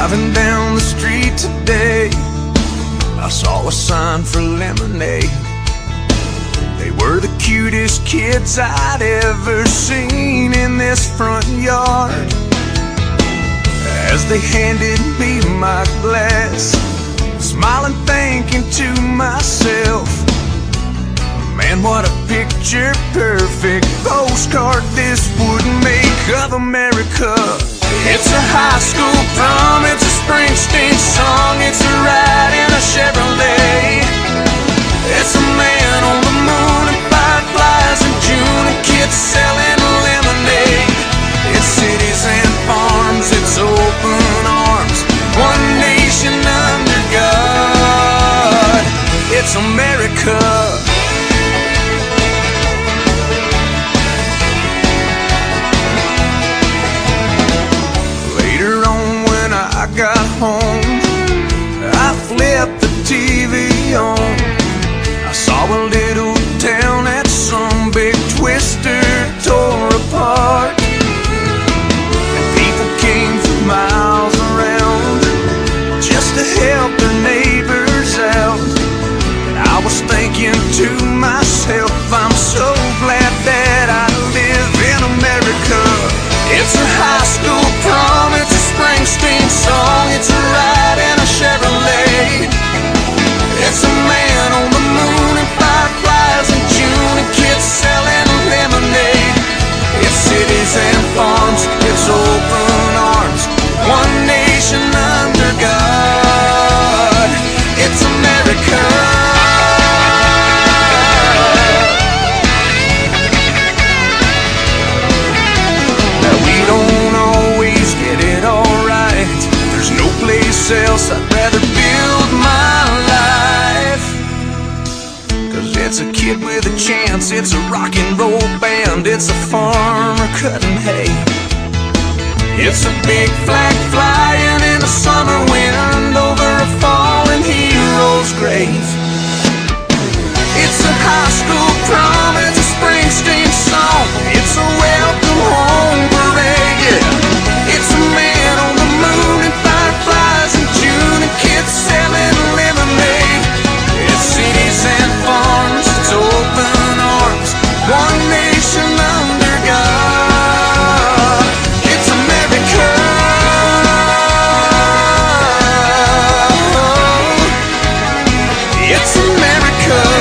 Driving down the street today, I saw a sign for lemonade. They were the cutest kids I'd ever seen in this front yard. As they handed me my glass, smiling, thinking to myself, man, what a picture perfect postcard this would make of America. It's a high school prom, it's a Springsteen song, it's a ride in a Chevrolet. It's a man on the moon and fireflies in June and kids selling lemonade. It's cities and farms, it's open arms, one nation under God. It's America. I got home, I flipped the TV on. I saw a little town that some big twister tore apart, and people came from miles around just to help their neighbors out. And I was thinking to myself, I'm so glad that I live in America. It's a high school prom, it's a Springsteen song, it's a ride in a Chevrolet. It's a man on the moon and fireflies in June and kids selling lemonade. It's cities and farms, it's open arms, one nation under God. It's America. Else I'd rather build my life, 'cause it's a kid with a chance, it's a rock and roll band, it's a farmer cutting hay. It's a big flag flying in a summer wind over a fallen hero's grave. It's a high school prom, it's a Springsteen song, it's a welcome home parade, yeah. It's a man on the moon and fireflies in June and kids selling lemonade. It's cities and farms, it's open arms, one nation under God. It's America. It's America.